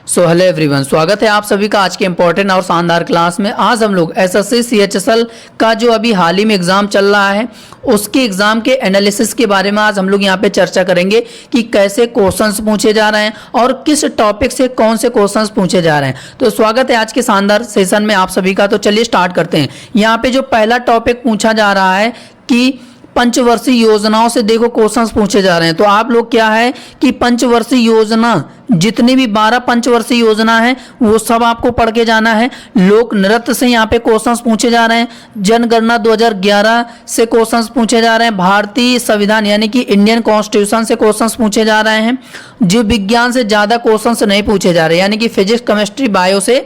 So hello everyone, स्वागत है आप सभी का आज के इंपॉर्टेंट और शानदार क्लास में। आज हम लोग एसएससी सीएचएसएल का जो अभी हाल ही में एग्जाम चल रहा है उसके एग्जाम के एनालिसिस के बारे में आज हम लोग यहाँ पे चर्चा करेंगे कि कैसे क्वेश्चंस पूछे जा रहे हैं और किस टॉपिक से कौन से क्वेश्चंस पूछे जा रहे हैं। तो स्वागत है आज के शानदार सेशन में आप सभी का। तो चलिए स्टार्ट करते हैं। यहाँ पे जो पहला टॉपिक पूछा जा रहा है कि पंचवर्षीय योजनाओं से देखो क्वेश्चंस पूछे जा रहे हैं। तो आप लोग क्या है कि पंचवर्षीय योजना जितनी भी 12 पंचवर्षीय योजना है वो सब आपको पढ़ के जाना है। लोक नृत्य से यहाँ पे क्वेश्चंस पूछे जा रहे हैं। जनगणना 2011 से क्वेश्चंस पूछे जा रहे हैं। भारतीय संविधान यानी कि इंडियन कॉन्स्टिट्यूशन से क्वेश्चंस पूछे जा रहे हैं। जीव विज्ञान से ज्यादा क्वेश्चंस नहीं पूछे जा रहे, यानी कि फिजिक्स केमिस्ट्री बायो से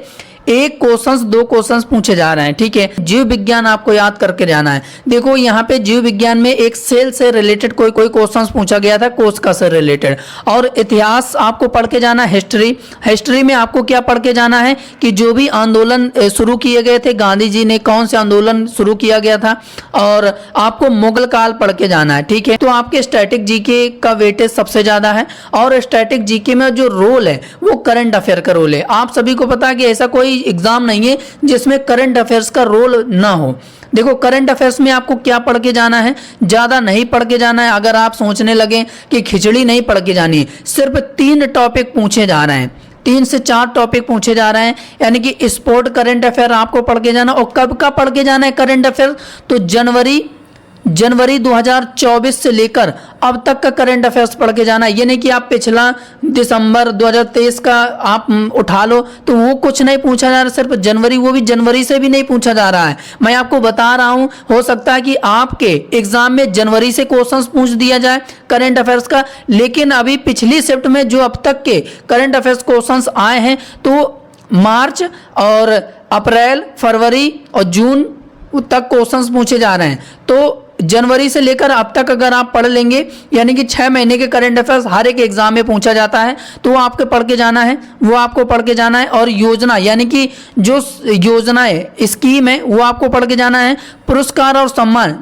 एक क्वेश्चंस दो क्वेश्चंस पूछे जा रहे हैं। ठीक है, जीव विज्ञान आपको याद करके जाना है। देखो यहाँ पे जीव विज्ञान में एक सेल से रिलेटेड कोई क्वेश्चंस पूछा गया था, कोशिका से रिलेटेड। और इतिहास आपको पढ़ के जाना है। हिस्ट्री में आपको क्या पढ़ के जाना है कि जो भी आंदोलन शुरू किए गए थे, गांधी जी ने कौन से आंदोलन शुरू किया गया था, और आपको मुगल काल पढ़ के जाना है। ठीक है, तो आपके स्टैटिक जीके का वेटेज सबसे ज्यादा है और स्टैटिक जीके में जो रोल है वो करंट अफेयर का रोल है। आप सभी को पता है कि ऐसा कोई एग्जाम नहीं है जिसमें करंट अफेयर्स का रोल ना हो। देखो करंट अफेयर्स में आपको क्या पढ़ के जाना है, ज्यादा नहीं पढ़ के जाना है। अगर आप सोचने लगे कि खिचड़ी नहीं पढ़ के जानी है, सिर्फ 3 टॉपिक पूछे जा रहे हैं, 3 से 4 टॉपिक पूछे जा रहे हैं। यानी कि स्पोर्ट करंट अफेयर आपको पढ़ के जाना। और कब का पढ़ के जाना है करंट अफेयर, तो जनवरी 2024 से लेकर अब तक का करंट अफेयर्स पढ़ के जाना। ये नहीं कि आप पिछला दिसंबर 2023 का आप उठा लो तो वो कुछ नहीं पूछा जा रहा, सिर्फ जनवरी, वो भी जनवरी से भी नहीं पूछा जा रहा है। मैं आपको बता रहा हूं, हो सकता है कि आपके एग्जाम में जनवरी से क्वेश्चंस पूछ दिया जाए करंट अफेयर्स का, लेकिन अभी पिछली शिफ्ट में जो अब तक के करंट अफेयर्स क्वेश्चंस आए हैं तो मार्च और अप्रैल, फरवरी और जून तक क्वेश्चंस पूछे जा रहे हैं। तो जनवरी से लेकर अब तक अगर आप पढ़ लेंगे, यानी कि 6 महीने के करंट अफेयर्स हर एक एग्जाम में पूछा जाता है, तो वो आपको पढ़ के जाना है, वो आपको पढ़ के जाना है। और योजना यानी कि जो योजनाएं स्कीम है वो आपको पढ़ के जाना है। पुरस्कार और सम्मान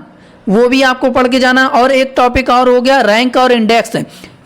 वो भी आपको पढ़ के जाना है। और एक टॉपिक और हो गया रैंक और इंडेक्स।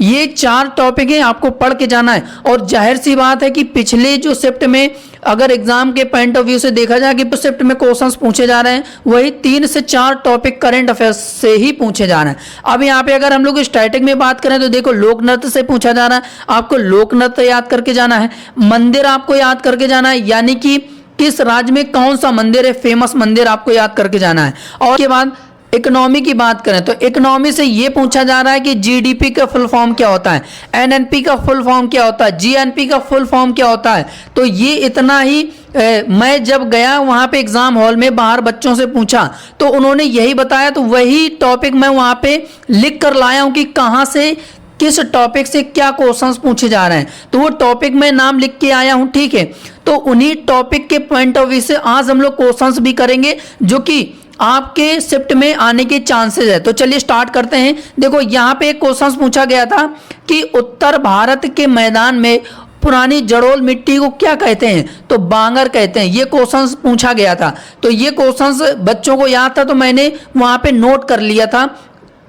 ये 4 टॉपिक है आपको पढ़ के जाना है। और जाहिर सी बात है कि पिछले जो शिफ्ट में अगर एग्जाम के पॉइंट ऑफ व्यू से देखा जाए कि शिफ्ट में क्वेश्चंस पूछे जा रहे हैं, वही 3 से 4 टॉपिक करंट अफेयर्स से ही पूछे जा रहे हैं। अब यहाँ पे अगर हम लोग स्टैटिक में बात करें तो देखो लोक नृत्य से पूछा जा रहा है, आपको लोक नृत्य याद करके जाना है। मंदिर आपको याद करके जाना है, यानी कि किस राज्य में कौन सा मंदिर है, फेमस मंदिर आपको याद करके जाना है। और उसके बाद इकोनॉमी की बात करें तो इकोनॉमी से ये पूछा जा रहा है कि जीडीपी का फुल फॉर्म क्या होता है, एनएनपी का फुल फॉर्म क्या होता है, जीएनपी का फुल फॉर्म क्या होता है। तो ये इतना ही मैं जब गया वहां पे एग्जाम हॉल में, बाहर बच्चों से पूछा तो उन्होंने यही बताया, तो वही टॉपिक मैं वहां पे लिख कर लाया हूं कि कहां से किस टॉपिक से क्या क्वेश्चंस पूछे जा रहे हैं। तो वो टॉपिक में नाम लिख के आया हूं। ठीक है, तो उन्हीं टॉपिक के पॉइंट ऑफ व्यू से आज हम लोग क्वेश्चंस भी करेंगे जो कि आपके शिफ्ट में आने के चांसेस है। तो चलिए स्टार्ट करते हैं। देखो यहाँ पे एक क्वेश्चन पूछा गया था कि उत्तर भारत के मैदान में पुरानी जड़ोल मिट्टी को क्या कहते हैं, तो बांगर कहते हैं। ये क्वेश्चन पूछा गया था। तो ये क्वेश्चन बच्चों को याद था तो मैंने वहां पे नोट कर लिया था।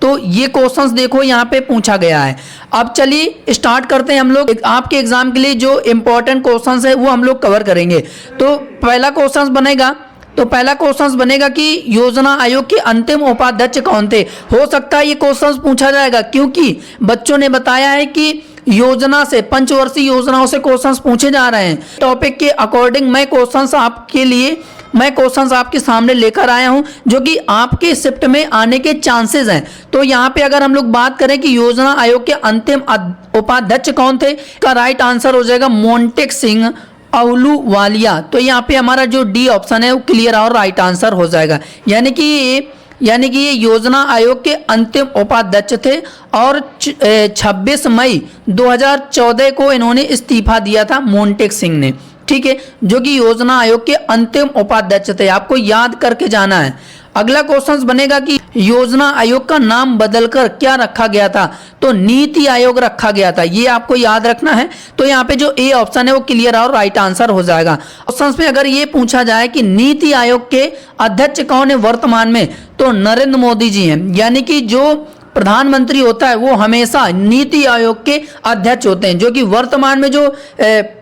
तो ये क्वेश्चंस देखो यहाँ पे पूछा गया है। अब चलिए स्टार्ट करते हैं हम लोग। आपके एग्जाम के लिए जो इंपॉर्टेंट क्वेश्चंस है वो हम लोग कवर करेंगे। तो पहला क्वेश्चन बनेगा कि योजना आयोग के अंतिम उपाध्यक्ष कौन थे। हो सकता है ये क्वेश्चन पूछा जाएगा क्योंकि बच्चों ने बताया है कि योजना से, पंचवर्षीय योजनाओं से क्वेश्चंस पूछे जा रहे हैं। टॉपिक के अकॉर्डिंग मैं क्वेश्चंस आपके सामने लेकर आया हूं जो कि आपके शिफ्ट में आने के चांसेस हैं। तो यहाँ पे अगर हम लोग बात करें कि योजना आयोग के अंतिम उपाध्यक्ष कौन थे, का राइट आंसर हो जाएगा मोंटेक सिंह अहलूवालिया। तो यहाँ पे हमारा जो डी ऑप्शन है वो क्लियर और राइट आंसर हो जाएगा। यानी कि ये योजना आयोग के अंतिम उपाध्यक्ष थे और 26 मई 2014 को इन्होंने इस्तीफा दिया था मोंटेक सिंह ने। ठीक है, जो कि योजना आयोग के अंतिम उपाध्यक्ष थे, आपको याद करके जाना है। अगला क्वेश्चन बनेगा कि योजना आयोग का नाम बदलकर क्या रखा गया था, तो नीति आयोग रखा गया था। ये आपको याद रखना है। तो यहाँ पे जो ए ऑप्शन है वो क्लियर और राइट आंसर हो जाएगा। क्वेश्चन में अगर ये पूछा जाए कि नीति आयोग के अध्यक्ष कौन है वर्तमान में, तो नरेंद्र मोदी जी हैं। यानी कि जो प्रधानमंत्री होता है वो हमेशा नीति आयोग के अध्यक्ष होते हैं, जो कि वर्तमान में जो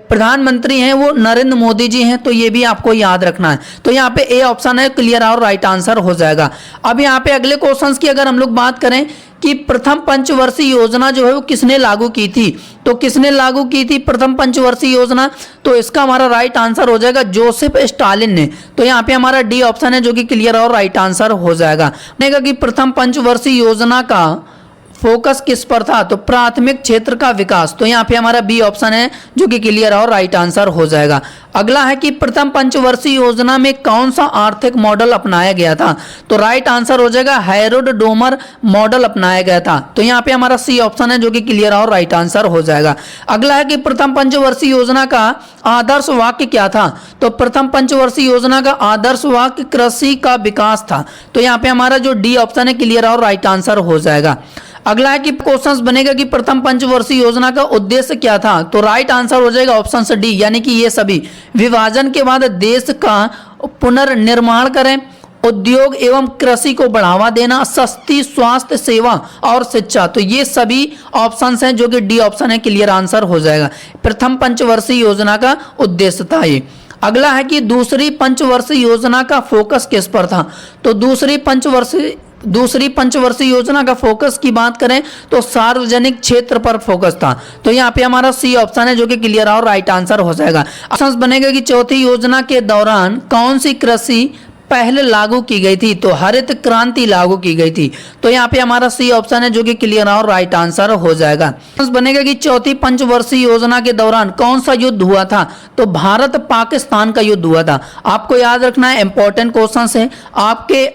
प्रधानमंत्री हैं वो नरेंद्र मोदी जी हैं, तो ये भी आपको याद रखना है। तो यहाँ पे ए ऑप्शन है क्लियर और राइट आंसर हो जाएगा। अब यहाँ पे अगले क्वेश्चंस की अगर हम लोग बात करें कि प्रथम पंचवर्षीय योजना जो है वो किसने लागू की थी, तो किसने लागू की थी प्रथम पंचवर्षीय योजना, तो इसका हमारा राइट आंसर हो जाएगा जोसेफ स्टालिन ने। तो यहाँ पे हमारा डी ऑप्शन है जो कि क्लियर और राइट आंसर हो जाएगा। कि प्रथम पंचवर्षीय योजना का फोकस किस पर था, तो प्राथमिक क्षेत्र का विकास। तो यहाँ पे हमारा बी ऑप्शन है जो कि क्लियर और राइट आंसर हो जाएगा। अगला है कि प्रथम पंचवर्षीय योजना में कौन सा आर्थिक मॉडल अपनाया गया था, तो राइट आंसर हो जाएगा हैरोल्ड डोमर मॉडल अपनाया गया था। तो यहाँ पे हमारा सी ऑप्शन है जो कि क्लियर और राइट आंसर हो जाएगा। अगला है कि प्रथम पंचवर्षीय योजना का आदर्श वाक्य क्या था, तो प्रथम पंचवर्षीय योजना का आदर्श वाक्य कृषि का विकास था। तो यहाँ पे हमारा जो डी ऑप्शन है क्लियर और राइट आंसर हो जाएगा। अगला है कि क्वेश्चंस बनेगा कि प्रथम पंचवर्षीय योजना का उद्देश्य क्या था, तो राइट आंसर हो जाएगा ऑप्शन से डी, यानी कि ये सभी विभाजन के बाद देश का पुनर्निर्माण करें, उद्योग एवं कृषि को बढ़ावा देना, सस्ती स्वास्थ्य सेवा और शिक्षा। तो ये सभी ऑप्शंस हैं जो कि डी ऑप्शन है क्लियर आंसर हो जाएगा। प्रथम पंचवर्षीय योजना का उद्देश्य था ये। अगला है कि दूसरी पंचवर्षीय योजना का फोकस किस पर था, तो दूसरी पंचवर्षीय योजना का फोकस की बात करें तो सार्वजनिक क्षेत्र पर फोकस था। तो यहाँ पे हमारा सी ऑप्शन है जो कि क्लियर और राइट आंसर हो जाएगा। ऑप्शन बनेगा कि चौथी योजना के दौरान कौन सी कृषि पहले लागू की गई थी, तो हरित क्रांति लागू की गई थी। तो यहाँ पे हमारा सी ऑप्शन है जो कि क्लियर और राइट आंसर हो जाएगा। बनेगा कि चौथी पंचवर्षीय योजना के दौरान कौन सा युद्ध हुआ था, तो भारत पाकिस्तान का युद्ध हुआ था। आपको याद रखना है, इंपॉर्टेंट क्वेश्चन है, आपके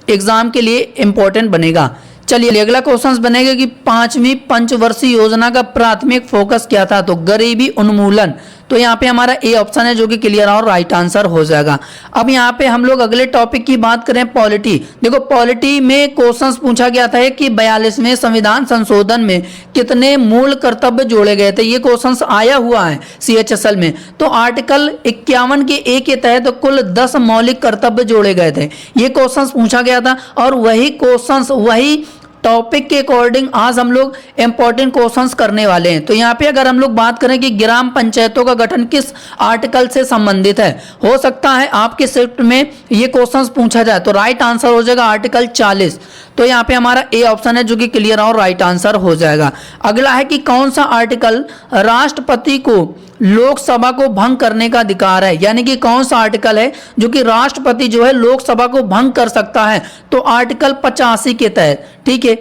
एग्जाम के लिए इंपॉर्टेंट बनेगा। चलिए अगला क्वेश्चन बनेगा कि पांचवी पंचवर्षीय योजना का प्राथमिक फोकस क्या था, तो गरीबी उन्मूलन। तो यहाँ पे हमारा ए ऑप्शन है जो कि क्लियर और राइट आंसर हो जाएगा। अब यहाँ पे हम लोग अगले टॉपिक की बात करें पॉलिटी। देखो पॉलिटी में क्वेश्चंस पूछा गया था कि 42वें संविधान संशोधन में कितने मूल कर्तव्य जोड़े गए थे, ये क्वेश्चंस आया हुआ है CHSL में। तो आर्टिकल 51 के ए के तहत कुल 10 मौलिक कर्तव्य जोड़े गए थे, ये क्वेश्चंस पूछा गया था। और वही क्वेश्चंस वही टॉपिक के अकॉर्डिंग आज हम लोग इंपॉर्टेंट क्वेश्चंस करने वाले हैं। तो यहाँ पे अगर हम लोग बात करें कि ग्राम पंचायतों का गठन किस आर्टिकल से संबंधित है, हो सकता है आपके शिफ्ट में ये क्वेश्चंस पूछा जाए, तो राइट आंसर हो जाएगा आर्टिकल 40। तो यहाँ पे हमारा ए ऑप्शन है जो कि क्लियर और राइट आंसर हो जाएगा। अगला है कि कौन सा आर्टिकल राष्ट्रपति को लोकसभा को भंग करने का अधिकार है, यानी कि कौन सा आर्टिकल है जो कि राष्ट्रपति जो है लोकसभा को भंग कर सकता है, तो आर्टिकल 85 के तहत। ठीक है,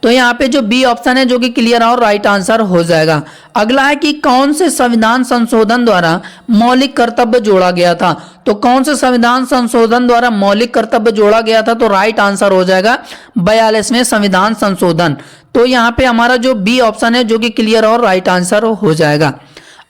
तो यहाँ पे जो बी ऑप्शन है जो कि क्लियर और राइट आंसर हो जाएगा। अगला है कि कौन से संविधान संशोधन द्वारा मौलिक कर्तव्य जोड़ा गया था, तो कौन से संविधान संशोधन द्वारा मौलिक कर्तव्य जोड़ा गया था, तो राइट आंसर हो जाएगा 42वें संविधान संशोधन। तो यहाँ पे हमारा जो बी ऑप्शन है जो कि क्लियर और राइट आंसर हो जाएगा।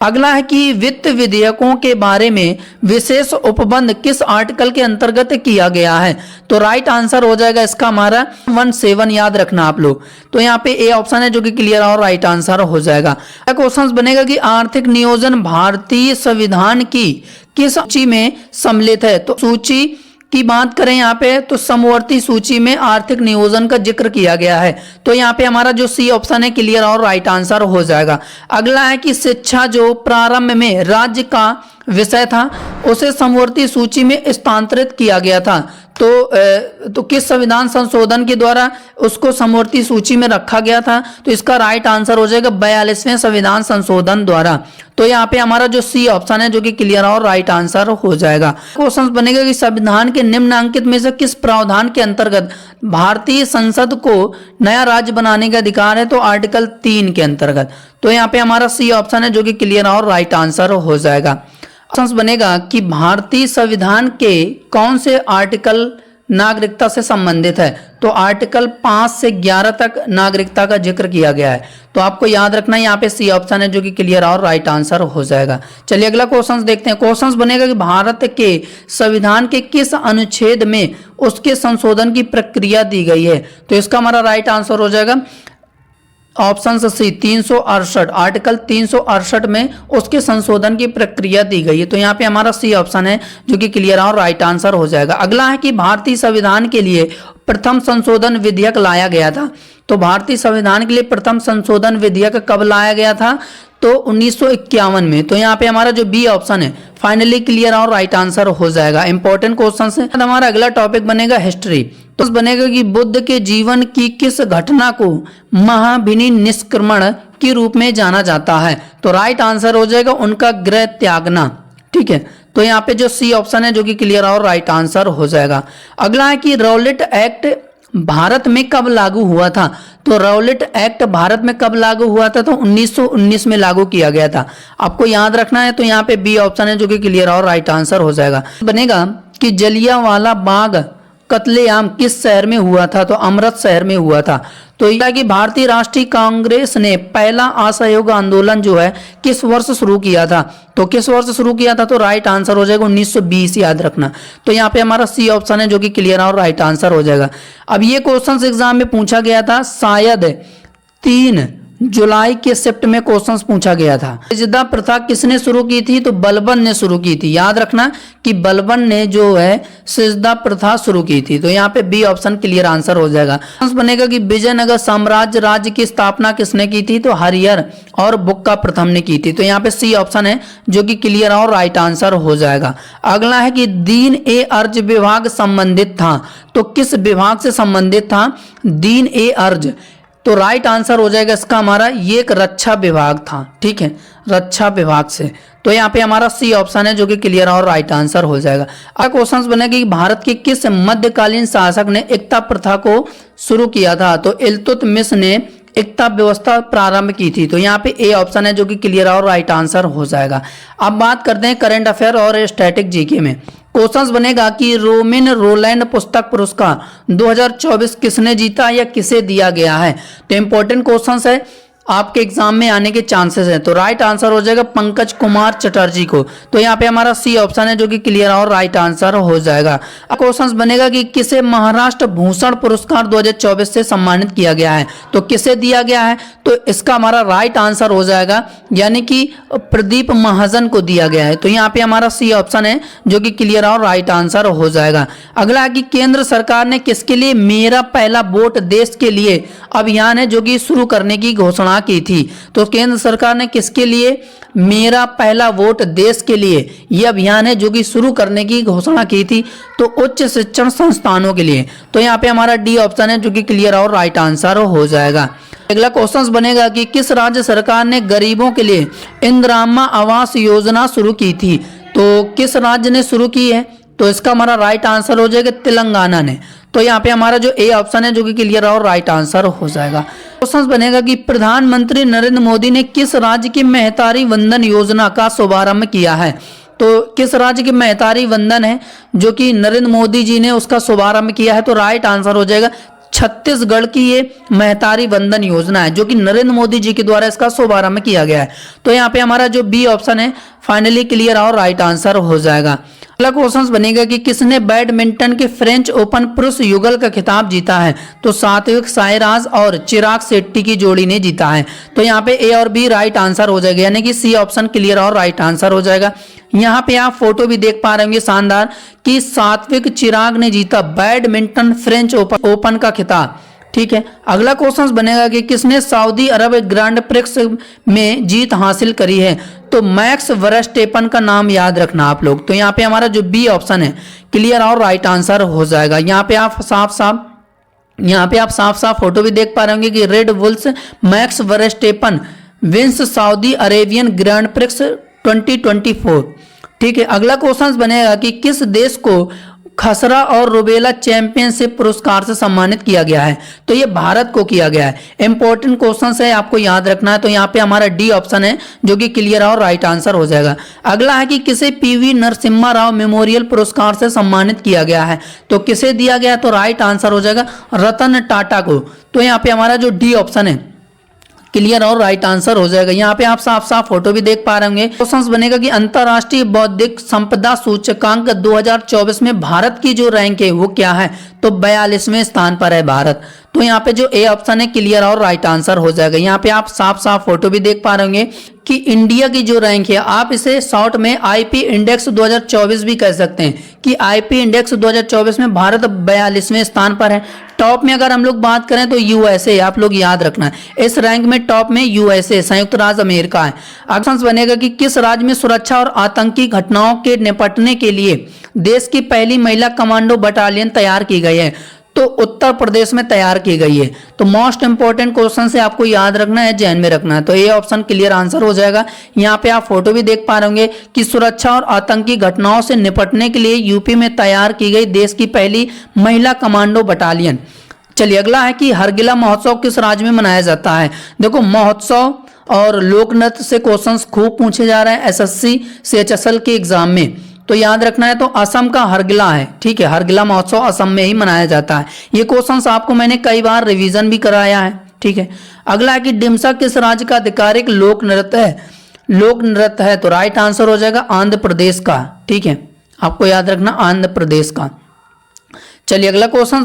अगला है कि वित्त विधेयकों के बारे में विशेष उपबंध किस आर्टिकल के अंतर्गत किया गया है, तो राइट आंसर हो जाएगा इसका हमारा 17, याद रखना आप लोग। तो यहाँ पे ए ऑप्शन है जो कि क्लियर और राइट आंसर हो जाएगा। क्वेश्चन बनेगा कि आर्थिक नियोजन भारतीय संविधान की किस सूची में सम्मिलित है, तो सूची की बात करें यहाँ पे तो समवर्ती सूची में आर्थिक नियोजन का जिक्र किया गया है। तो यहाँ पे हमारा जो सी ऑप्शन है क्लियर और राइट आंसर हो जाएगा। अगला है कि शिक्षा जो प्रारंभ में राज्य का विषय था उसे समवर्ती सूची में स्थानांतरित किया गया था, तो किस संविधान संशोधन के द्वारा उसको समवर्ती सूची में रखा गया था, तो इसका राइट आंसर हो जाएगा 42वें संविधान संशोधन द्वारा। तो यहाँ पे हमारा जो सी ऑप्शन है जो कि क्लियर और राइट आंसर हो जाएगा। क्वेश्चन बनेगा कि संविधान के निम्नलिखित में से किस प्रावधान के अंतर्गत भारतीय संसद को नया राज्य बनाने का अधिकार है, तो आर्टिकल 3 के अंतर्गत। तो यहाँ पे हमारा सी ऑप्शन है जो कि क्लियर और राइट आंसर हो जाएगा। ऑप्शन बनेगा कि भारतीय संविधान के कौन से आर्टिकल नागरिकता से संबंधित है, तो आर्टिकल 5 से 11 तक नागरिकता का जिक्र किया गया है। तो आपको याद रखना है यहाँ पे सी ऑप्शन है जो कि क्लियर और राइट आंसर हो जाएगा। चलिए अगला क्वेश्चन देखते हैं। क्वेश्चन बनेगा कि भारत के संविधान के किस अनुच्छेद में उसके संशोधन की प्रक्रिया दी गई है, तो इसका हमारा राइट आंसर हो जाएगा ऑप्शन सी 368, आर्टिकल 368 में उसके संशोधन की प्रक्रिया दी गई है। तो यहाँ पे हमारा सी ऑप्शन है जो कि क्लियर और राइट आंसर हो जाएगा। अगला है कि भारतीय संविधान के लिए प्रथम संशोधन विधेयक लाया गया था, तो भारतीय संविधान के लिए प्रथम संशोधन विधेयक कब लाया गया था, तो 1951 में। तो यहाँ पे हमारा जो बी ऑप्शन है फाइनली क्लियर और राइट आंसर हो जाएगा। इंपॉर्टेंट क्वेश्चन है। हमारा अगला टॉपिक बनेगा हिस्ट्री। तो बनेगा कि बुद्ध के जीवन की किस घटना को महाभिनिष्क्रमण के रूप में जाना जाता है। तो राइट आंसर हो जाएगा उनका गृह त्यागना। ठीक है, तो यहाँ पे जो सी ऑप्शन है जो कि क्लियर और राइट आंसर हो जाएगा। अगला है कि रॉलेट एक्ट भारत में कब लागू हुआ था। तो रॉलेट एक्ट भारत में कब लागू हुआ था, तो 1919 में लागू किया गया था। आपको याद रखना है। तो यहाँ पे बी ऑप्शन है जो कि क्लियर और राइट आंसर हो जाएगा। बनेगा कि जलियांवाला बाग कत्लेआम किस शहर में हुआ था। तो अमृत शहर में हुआ था। तो यह कि भारतीय राष्ट्रीय कांग्रेस ने पहला असहयोग आंदोलन जो है किस वर्ष शुरू किया था। तो किस वर्ष शुरू किया था, तो राइट आंसर हो जाएगा 1920, याद रखना। तो यहाँ पे हमारा सी ऑप्शन है जो कि क्लियर और राइट आंसर हो जाएगा। अब ये क्वेश्चन एग्जाम में पूछा गया था, शायद 3 जुलाई के शिफ्ट में क्वेश्चंस पूछा गया था। सिजदा प्रथा किसने शुरू की थी, तो बलबन ने शुरू की थी। याद रखना कि बलबन ने जो है सिजदा प्रथा शुरू की थी। तो यहाँ पे बी ऑप्शन क्लियर आंसर हो जाएगा। बनेगा कि विजयनगर साम्राज्य राज्य की स्थापना किसने की थी, तो हरिहर और बुक्का प्रथम ने की थी। तो यहाँ पे सी ऑप्शन है जो कि क्लियर और राइट आंसर हो जाएगा। अगला है कि दीन ए अर्ज विभाग संबंधित था। तो किस विभाग से संबंधित था, दीन ए अर्ज। तो राइट आंसर हो जाएगा इसका हमारा, ये एक रक्षा विभाग था। ठीक है, रक्षा विभाग से। तो यहाँ पे हमारा सी ऑप्शन है जो कि क्लियर और राइट आंसर हो जाएगा। अगला क्वेश्चन बनेगा कि भारत के किस मध्यकालीन शासक ने एकता प्रथा को शुरू किया था। तो इल्तुतमिश ने एकता व्यवस्था प्रारंभ की थी। तो यहाँ पे ए ऑप्शन है जो कि क्लियर और राइट आंसर हो जाएगा। अब बात करते हैं करंट अफेयर और स्टैटिक जीके में। क्वेश्चंस बनेगा कि रोमिन रोलैंड पुस्तक पुरस्कार 2024 किसने जीता या किसे दिया गया है। तो इंपॉर्टेंट क्वेश्चंस है, आपके एग्जाम में आने के चांसेस हैं। तो राइट आंसर हो जाएगा पंकज कुमार चटर्जी को। तो यहाँ पे हमारा सी ऑप्शन है जो कि क्लियर और राइट आंसर हो जाएगा। अब क्वेश्चंस बनेगा कि किसे महाराष्ट्र भूषण पुरस्कार 2024 से सम्मानित किया गया है। तो किसे दिया गया है, तो इसका हमारा राइट आंसर हो जाएगा, यानी कि प्रदीप महाजन को दिया गया है। तो यहाँ पे हमारा सी ऑप्शन है जो कि क्लियर और राइट आंसर हो जाएगा। अगला है कि केंद्र सरकार ने किसके लिए मेरा पहला वोट देश के लिए अभियान है जो कि शुरू करने की घोषणा की थी। तो केंद्र सरकार ने किसके लिए मेरा पहला वोट देश के लिए यह अभियान है जो कि शुरू करने की घोषणा की थी, तो उच्च शिक्षण संस्थानों के लिए। तो यहाँ पे हमारा डी ऑप्शन है जो कि क्लियर और राइट आंसर हो जाएगा। अगला क्वेश्चन बनेगा कि किस राज्य सरकार ने गरीबों के लिए इंदिरा आवास योजना शुरू की थी। तो किस राज्य ने शुरू की है, तो इसका हमारा राइट आंसर हो जाएगा तेलंगाना ने। तो यहाँ पे हमारा जो ए ऑप्शन है जो कि क्लियर और राइट आंसर हो जाएगा। क्वेश्चन बनेगा कि प्रधानमंत्री नरेंद्र मोदी ने किस राज्य की महतारी वंदन योजना का शुभारंभ किया है। तो किस राज्य की महतारी वंदन है जो कि नरेंद्र मोदी जी ने उसका शुभारंभ किया है। तो राइट आंसर हो जाएगा छत्तीसगढ़ की ये महतारी वंदन योजना है जो कि नरेंद्र मोदी जी के द्वारा इसका शुभारंभ किया गया है। तो यहाँ पे हमारा जो बी ऑप्शन है फाइनली क्लियर और राइट आंसर हो जाएगा। अगला क्वेश्चन बनेगा कि किसने बैडमिंटन के फ्रेंच ओपन पुरुष युगल का खिताब जीता है। तो सात्विक साईराज और चिराग शेट्टी की जोड़ी ने जीता है। तो यहाँ पे ए और बी राइट आंसर हो जाएगा, यानी कि सी ऑप्शन क्लियर और राइट आंसर हो जाएगा। यहाँ पे आप फोटो भी देख पा रहे होंगे शानदार कि सात्विक चिराग ने जीता बैडमिंटन फ्रेंच ओपन का खिताब। ठीक है, अगला क्वेश्चन बनेगा कि किसने सऊदी अरब ग्रैंड प्रिक्स में जीत हासिल करी है। तो मैक्स वर्स्टेपन का नाम याद रखना आप लोग। तो यहाँ पे हमारा जो बी ऑप्शन है क्लियर और राइट आंसर हो जाएगा। यहाँ पे आप साफ साफ फोटो भी देख पा रहे होंगे कि Red Bull's Max Verstappen wins Saudi Arabian Grand Prix 2024। ठीक है, अगला क्वेश्चन बनेगा कि किस देश को खसरा और रुबेला चैंपियनशिप पुरस्कार से सम्मानित किया गया है। तो ये भारत को किया गया है। इंपॉर्टेंट क्वेश्चन है, आपको याद रखना है। तो यहाँ पे हमारा डी ऑप्शन है जो कि क्लियर और राइट आंसर हो जाएगा। अगला है कि किसे पीवी नरसिम्हा राव मेमोरियल पुरस्कार से सम्मानित किया गया है। तो किसे दिया गया, तो राइट आंसर हो जाएगा रतन टाटा को। तो यहाँ पे हमारा जो डी ऑप्शन है क्लियर और राइट आंसर हो जाएगा। यहाँ पे आप साफ साफ फोटो भी देख पा रहे होंगे। क्वेश्चन बनेगा कि अंतरराष्ट्रीय बौद्धिक संपदा सूचकांक 2024 में भारत की जो रैंक है वो क्या है। तो 42वें स्थान पर है भारत। तो यहाँ पे जो ए ऑप्शन है क्लियर और राइट आंसर हो जाएगा। यहाँ पे आप साफ साफ फोटो भी देख पा रहे होंगे कि इंडिया की जो रैंक है, आप इसे शॉर्ट में आईपी इंडेक्स 2024 भी कह सकते हैं कि आईपी इंडेक्स 2024 में भारत 42वें स्थान पर है। टॉप में अगर हम लोग बात करें तो यूएसए, आप लोग याद रखना है इस रैंक में टॉप में यूएसए संयुक्त राज्य अमेरिका है। ऑप्शन बनेगा कि किस राज्य में सुरक्षा और आतंकी घटनाओं के निपटने के लिए देश की पहली महिला कमांडो बटालियन तैयार की गई है, तो उत्तर प्रदेश में तैयार की गई है। तो मोस्ट इंपोर्टेंट क्वेश्चन से आपको याद रखना है, ध्यान में रखना है। तो ये ऑप्शन क्लियर आंसर हो जाएगा। यहाँ पे आप फोटो भी देख पा रहे होंगे कि सुरक्षा और आतंकी घटनाओं से निपटने के लिए यूपी में तैयार की गई देश की पहली महिला कमांडो बटालियन। चलिए अगला है कि हरगिला महोत्सव किस राज्य में मनाया जाता है। देखो महोत्सव और लोक नृत्य से क्वेश्चंस खूब पूछे जा रहे हैं एसएससी सीएचएसएल के एग्जाम में, तो याद रखना है। तो असम का हरगिला है, ठीक है, हरगिला महोत्सव असम में ही मनाया जाता है। ये क्वेश्चंस आपको मैंने कई बार रिवीजन भी कराया है, ठीक है। अगला है कि डिमसा किस राज्य का आधिकारिक लोक नृत्य है। लोक नृत्य है तो राइट आंसर हो जाएगा आंध्र प्रदेश का, ठीक है, आपको याद रखना आंध्र प्रदेश का। चलिए अगला क्वेश्चन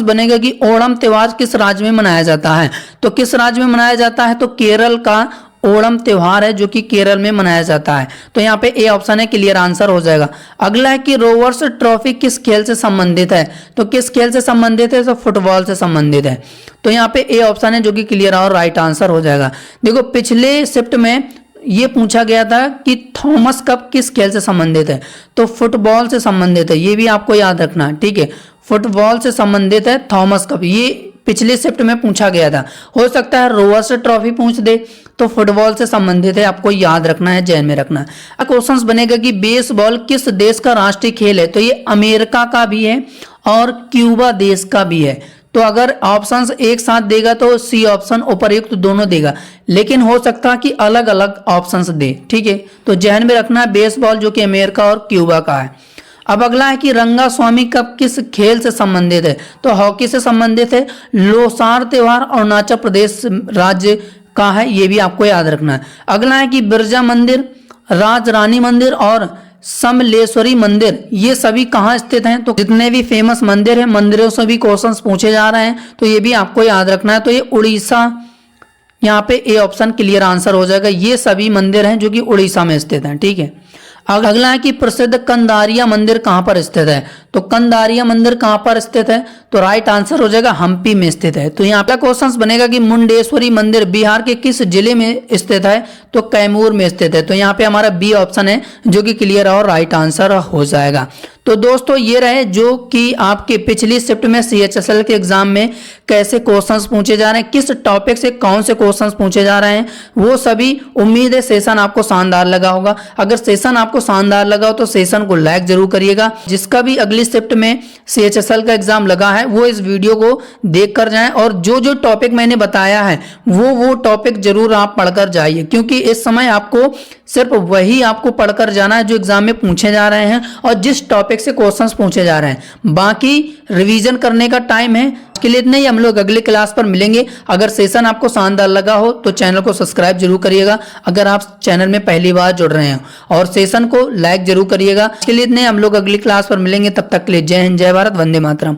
बनेगा कि ओणम त्योहार किस राज्य में मनाया जाता है। तो किस राज्य में मनाया जाता है, तो केरल का ओणम त्योहार है जो कि केरल में मनाया जाता है। तो यहाँ पे ए ऑप्शन है, क्लियर आंसर हो जाएगा। अगला है कि रोवर्स ट्रॉफी किस खेल से संबंधित है। तो किस खेल से संबंधित है, तो फुटबॉल से संबंधित है। तो यहाँ पे ए ऑप्शन है जो कि क्लियर और राइट आंसर हो जाएगा। देखो पिछले शिफ्ट में ये पूछा गया था कि थॉमस कप किस खेल से संबंधित है, तो फुटबॉल से संबंधित है, ये भी आपको याद रखना है, ठीक है। फुटबॉल से संबंधित है थॉमस कप, ये पिछले शिफ्ट में पूछा गया था। हो सकता है रोवर्स ट्रॉफी पूछ दे, तो फुटबॉल से संबंधित है, आपको याद रखना है, ध्यान में रखना है। क्वेश्चंस बनेगा कि बेसबॉल किस देश का राष्ट्रीय खेल है। तो ये अमेरिका का भी है और क्यूबा देश का भी है। तो अगर ऑप्शंस एक साथ देगा तो सी ऑप्शन उपयुक्त दोनों देगा, लेकिन हो सकता है कि अलग अलग ऑप्शंस दे, ठीक है। तो ध्यान में रखना है बेसबॉल जो कि अमेरिका और क्यूबा का है। अब अगला है कि रंगास्वामी कप किस खेल से संबंधित है। तो हॉकी से संबंधित है। लोसार त्योहार अरुणाचल प्रदेश राज्य का है, ये भी आपको याद रखना है। अगला है कि बिरजा मंदिर, राजरानी मंदिर और समलेश्वरी मंदिर ये सभी कहाँ स्थित हैं। तो जितने भी फेमस मंदिर हैं, मंदिरों से भी क्वेश्चंस पूछे जा रहे हैं, तो ये भी आपको याद रखना है। तो ये उड़ीसा, यहाँ पे ए ऑप्शन क्लियर आंसर हो जाएगा। ये सभी मंदिर हैं जो कि उड़ीसा में स्थित हैं, ठीक है। अगला है कि प्रसिद्ध कंदारिया मंदिर कहाँ पर स्थित है। तो कंदारिया मंदिर कहाँ पर स्थित है, तो राइट आंसर हो जाएगा हम्पी में स्थित है। तो यहाँ पे क्वेश्चन बनेगा कि मुंडेश्वरी मंदिर बिहार के किस जिले में स्थित है। तो कैमूर में स्थित है। तो यहाँ पे हमारा बी ऑप्शन है जो कि क्लियर और राइट आंसर हो जाएगा। तो दोस्तों ये रहे जो कि आपके पिछली शिफ्ट में सीएचएसएल के एग्जाम में कैसे क्वेश्चंस पूछे जा रहे हैं, किस टॉपिक से कौन से क्वेश्चंस पूछे जा रहे हैं, वो सभी उम्मीद है सेशन आपको शानदार लगा होगा। अगर सेशन आपको शानदार लगा हो तो सेशन को लाइक जरूर करिएगा। जिसका भी अगली शिफ्ट में सीएचएसएल का एग्जाम लगा है वो इस वीडियो को देख कर जाएं और जो जो टॉपिक मैंने बताया है वो टॉपिक जरूर आप पढ़कर जाइए, क्योंकि इस समय आपको सिर्फ वही आपको पढ़कर जाना है जो एग्जाम में पूछे जा रहे हैं और जिस टॉपिक से क्वेश्चंस पूछे जा रहे हैं। बाकी रिवीजन करने का टाइम है। इसके लिए इतना ही, हम लोग अगले क्लास पर मिलेंगे। अगर सेशन आपको शानदार लगा हो तो चैनल को सब्सक्राइब जरूर करिएगा अगर आप चैनल में पहली बार जुड़ रहे हैं, और सेशन को लाइक जरूर करिएगा। इसके लिए इतने, हम लोग अगली क्लास पर मिलेंगे। तब तक के लिए जय हिंद, जय भारत, वंदे मातरम।